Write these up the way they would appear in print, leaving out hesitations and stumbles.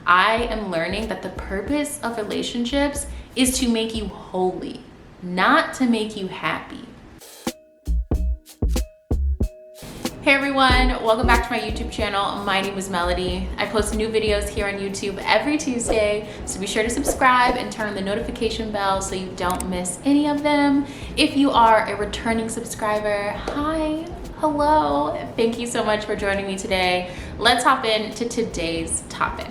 I am learning that the purpose of relationships is to make you holy, not to make you happy. Hey everyone, welcome back to my YouTube channel. My name is Melody. I post new videos here on YouTube every Tuesday, so be sure to subscribe and turn on the notification bell so you don't miss any of them. If you are a returning subscriber, hi, hello, thank you so much for joining me today. Let's hop into today's topic.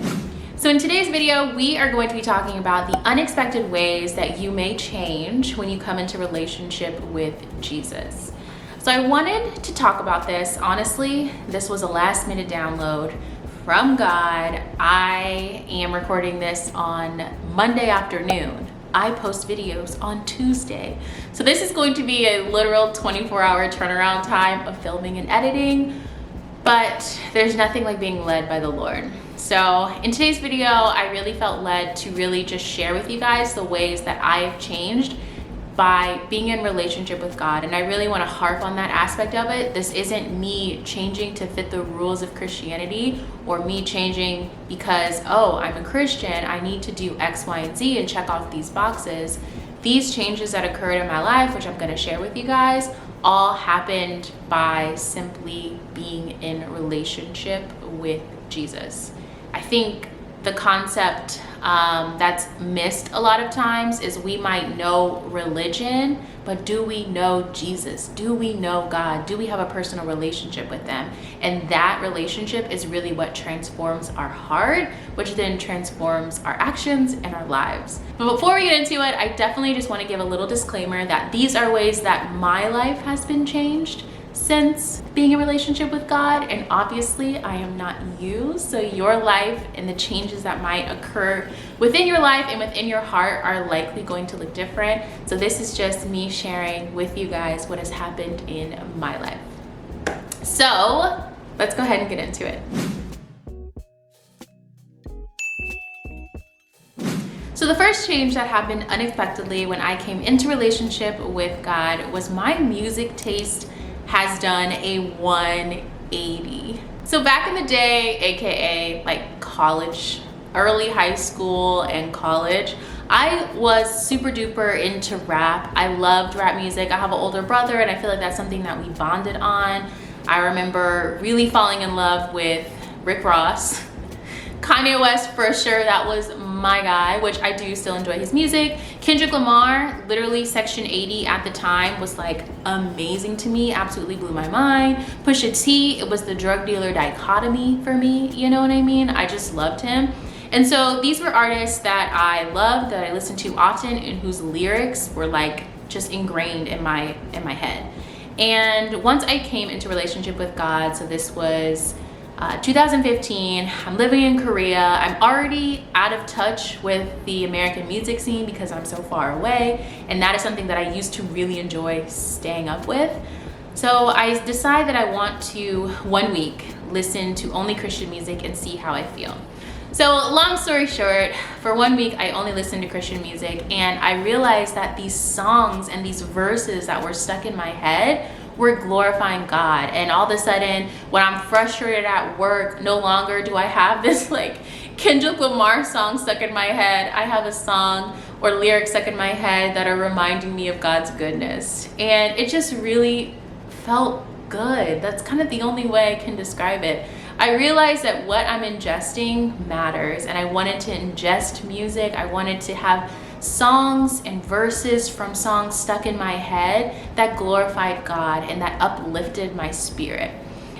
So in today's video, we are going to be talking about the unexpected ways that you may change when you come into relationship with Jesus. So I wanted to talk about this. Honestly, this was a last minute download from God. I am recording this on Monday afternoon. I post videos on Tuesday. So this is going to be a literal 24-hour turnaround time of filming and editing, but there's nothing like being led by the Lord. So in today's video, I really felt led to really just share with you guys the ways that I have changed by being in relationship with God. And I really want to harp on that aspect of it. This isn't me changing to fit the rules of Christianity or me changing because, oh, I'm a Christian, I need to do X, Y, and Z and check off these boxes. These changes that occurred in my life, which I'm going to share with you guys, all happened by simply being in relationship with Jesus. I think the concept that's missed a lot of times is we might know religion, but do we know Jesus? Do we know God? Do we have a personal relationship with them? And that relationship is really what transforms our heart, which then transforms our actions and our lives. But before we get into it, I definitely just want to give a little disclaimer that these are ways that my life has been changed since being in relationship with God, and obviously I am not you, so your life and the changes that might occur within your life and within your heart are likely going to look different. So this is just me sharing with you guys what has happened in my life. So let's go ahead and get into it. So the first change that happened unexpectedly when I came into relationship with God was my music taste has done a 180. So back in the day, AKA like college, early high school and college, I was super duper into rap. I loved rap music. I have an older brother and I feel like that's something that we bonded on. I remember really falling in love with Rick Ross. Kanye West for sure, that was my guy, which I do still enjoy his music. Kendrick Lamar, literally Section 80 at the time was like amazing to me, absolutely blew my mind. Pusha T, it was the drug dealer dichotomy for me, you know what I mean? I just loved him. And so these were artists that I loved, that I listened to often, and whose lyrics were like just ingrained in my head. And once I came into relationship with God, so this was 2015, I'm living in Korea. I'm already out of touch with the American music scene because I'm so far away, and that is something that I used to really enjoy staying up with. So I decide that I want to, 1 week, listen to only Christian music and see how I feel. So long story short, for 1 week I only listened to Christian music, and I realized that these songs and these verses that were stuck in my head were glorifying God. And all of a sudden, when I'm frustrated at work, no longer do I have this like Kendrick Lamar song stuck in my head. I have a song or lyrics stuck in my head that are reminding me of God's goodness. And it just really felt good. That's kind of the only way I can describe it. I realized that what I'm ingesting matters, and I wanted to ingest music. I wanted to have songs and verses from songs stuck in my head that glorified God and that uplifted my spirit.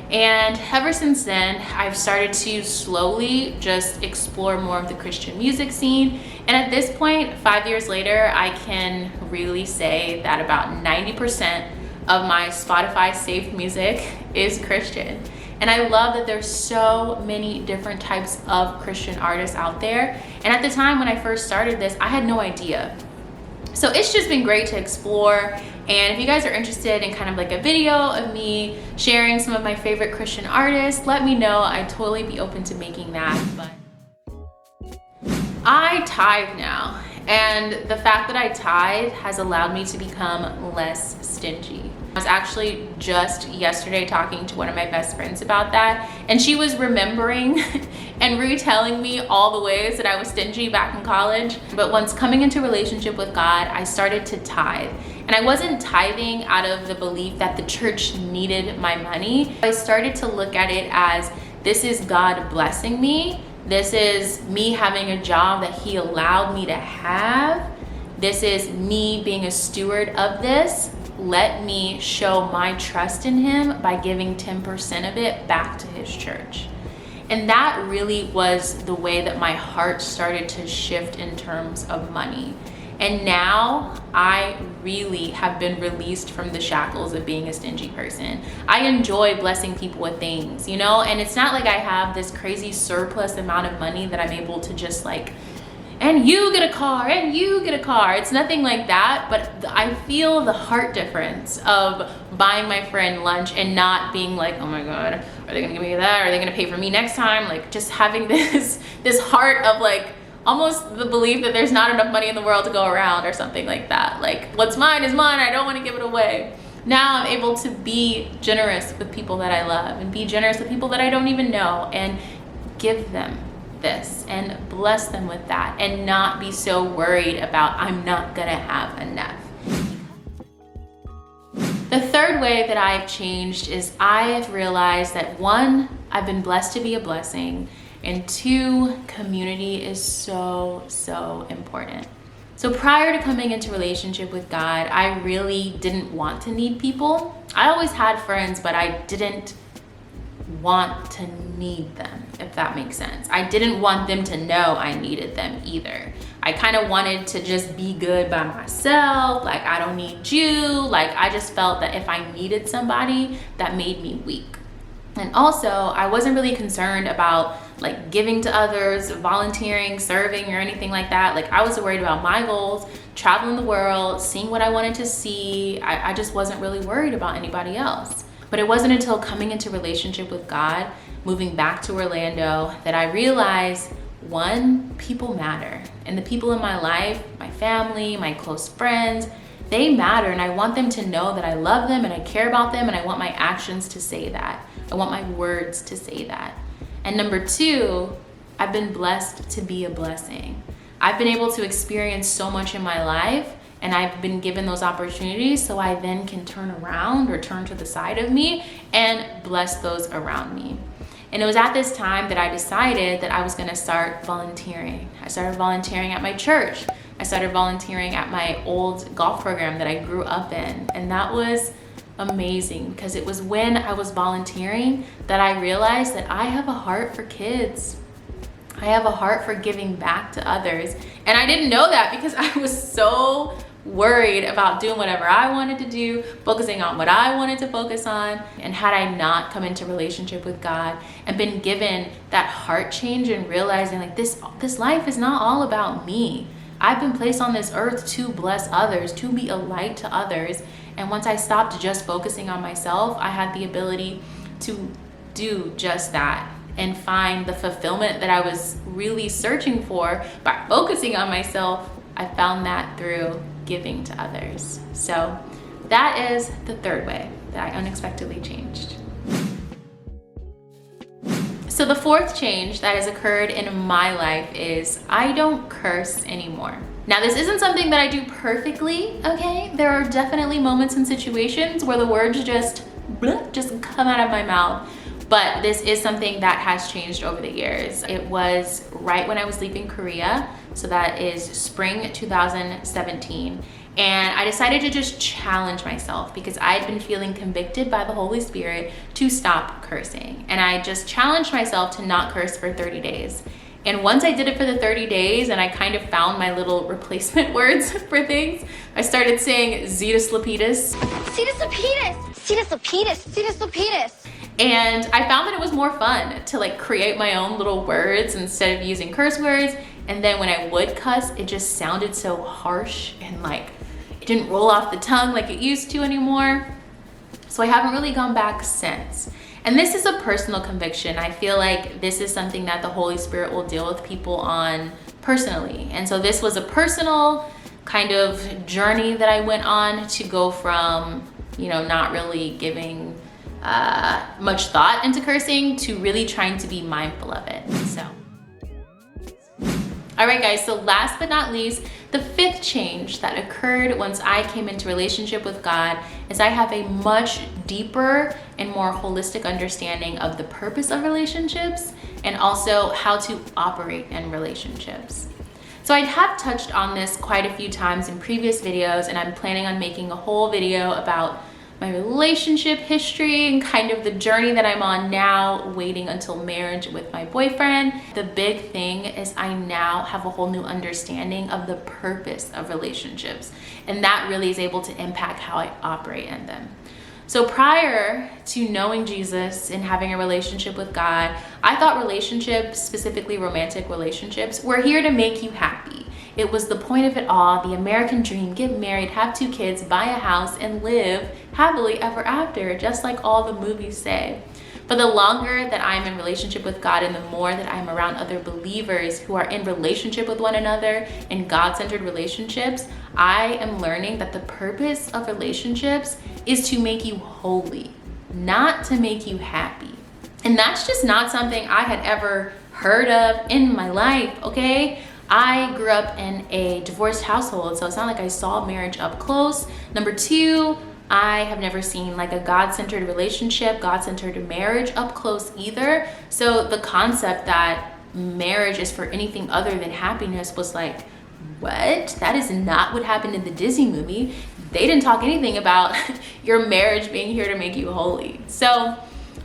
And ever since then, I've started to slowly just explore more of the Christian music scene. And at this point, 5 years later, I can really say that about 90% of my Spotify saved music is Christian. And I love that there's so many different types of Christian artists out there. And at the time when I first started this, I had no idea. So it's just been great to explore. And if you guys are interested in kind of like a video of me sharing some of my favorite Christian artists, let me know. I'd totally be open to making that. But I tithe now. And the fact that I tithe has allowed me to become less stingy. I was actually just yesterday talking to one of my best friends about that, and she was remembering and retelling me all the ways that I was stingy back in college. But once coming into relationship with God, I started to tithe. And I wasn't tithing out of the belief that the church needed my money. I started to look at it as, this is God blessing me. This is me having a job that He allowed me to have. This is me being a steward of this. Let me show my trust in Him by giving 10% of it back to His church. And that really was the way that my heart started to shift in terms of money. And now I really have been released from the shackles of being a stingy person. I enjoy blessing people with things, you know? And it's not like I have this crazy surplus amount of money that I'm able to just like, and you get a car, and you get a car. It's nothing like that, but I feel the heart difference of buying my friend lunch and not being like, oh my God, are they gonna give me that? Are they gonna pay for me next time? Like just having this heart of like, almost the belief that there's not enough money in the world to go around or something like that. Like what's mine is mine, I don't want to give it away. Now I'm able to be generous with people that I love and be generous with people that I don't even know and give them this and bless them with that and not be so worried about I'm not gonna have enough. The third way that I've changed is I've realized that one, I've been blessed to be a blessing, and two, community is so important. So prior to coming into relationship with God, I really didn't want to need people. I always had friends, but I didn't want to need them, if that makes sense. I didn't want them to know I needed them either. I kind of wanted to just be good by myself. Like, I don't need you. Like, I just felt that if I needed somebody, that made me weak. And also, I wasn't really concerned about like giving to others, volunteering, serving, or anything like that. Like, I was worried about my goals, traveling the world, seeing what I wanted to see. I just wasn't really worried about anybody else. But it wasn't until coming into relationship with God, moving back to Orlando, that I realized, one, people matter. And the people in my life, my family, my close friends, they matter. And I want them to know that I love them and I care about them, and I want my actions to say that. I want my words to say that. And number two, I've been blessed to be a blessing. I've been able to experience so much in my life, and I've been given those opportunities, so I then can turn around or turn to the side of me and bless those around me. And it was at this time that I decided that I was gonna start volunteering. I started volunteering at my church. I started volunteering at my old golf program that I grew up in. And that was amazing, because it was when I was volunteering that I realized that I have a heart for kids. I have a heart for giving back to others. And I didn't know that because I was so worried about doing whatever I wanted to do, focusing on what I wanted to focus on. And had I not come into relationship with God and been given that heart change and realizing like this life is not all about me. I've been placed on this earth to bless others, to be a light to others. And once I stopped just focusing on myself, I had the ability to do just that and find the fulfillment that I was really searching for by focusing on myself. I found that through giving to others. So that is the third way that I unexpectedly changed. So the fourth change that has occurred in my life is I don't curse anymore. Now, this isn't something that I do perfectly, okay? There are definitely moments and situations where the words just come out of my mouth. But this is something that has changed over the years. It was right when I was leaving Korea. So that is spring 2017. And I decided to just challenge myself because I had been feeling convicted by the Holy Spirit to stop cursing. And I just challenged myself to not curse for 30 days. And once I did it for the 30 days and I kind of found my little replacement words for things, I started saying Zetus Lapidus. Zetus Lapidus! Zetus Lapidus! Zetus Lapidus! And I found that it was more fun to like create my own little words instead of using curse words. And then when I would cuss, it just sounded so harsh and like it didn't roll off the tongue like it used to anymore. So I haven't really gone back since. And this is a personal conviction. I feel like this is something that the Holy Spirit will deal with people on personally. And so this was a personal kind of journey that I went on to go from, not really giving much thought into cursing to really trying to be mindful of it. So, all right guys, so last but not least, the fifth change that occurred once I came into relationship with God is I have a much deeper and more holistic understanding of the purpose of relationships and also how to operate in relationships. So I have touched on this quite a few times in previous videos, and I'm planning on making a whole video about my relationship history and kind of the journey that I'm on now, waiting until marriage with my boyfriend. The big thing is I now have a whole new understanding of the purpose of relationships, and that really is able to impact how I operate in them. So prior to knowing Jesus and having a relationship with God, I thought relationships, specifically romantic relationships, were here to make you happy. It was the point of it all, the American dream: get married, have 2 kids, buy a house, and live happily ever after, just like all the movies say. But the longer that I'm in relationship with God and the more that I'm around other believers who are in relationship with one another in God-centered relationships, I am learning that the purpose of relationships is to make you holy, not to make you happy. And that's just not something I had ever heard of in my life, okay? I grew up in a divorced household, so it's not like I saw marriage up close. Number 2, I have never seen like a God-centered relationship, God-centered marriage up close either. So the concept that marriage is for anything other than happiness was like, what? That is not what happened in the Disney movie. They didn't talk anything about your marriage being here to make you holy. So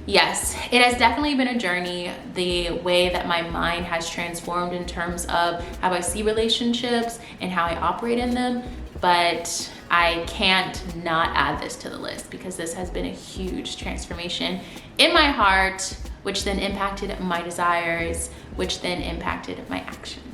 yes, it has definitely been a journey, the way that my mind has transformed in terms of how I see relationships and how I operate in them. But I can't not add this to the list because this has been a huge transformation in my heart, which then impacted my desires, which then impacted my actions.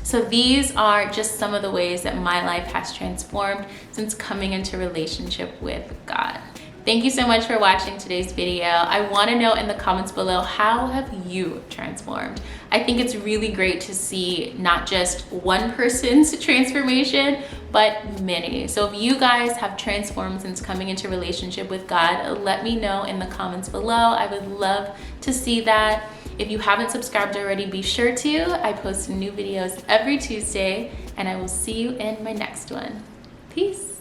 So these are just some of the ways that my life has transformed since coming into relationship with God. Thank you so much for watching today's video. I want to know in the comments below, how have you transformed? I think it's really great to see not just one person's transformation, but many. So if you guys have transformed since coming into relationship with God, let me know in the comments below. I would love to see that. If you haven't subscribed already, be sure to. I post new videos every Tuesday, and I will see you in my next one. Peace.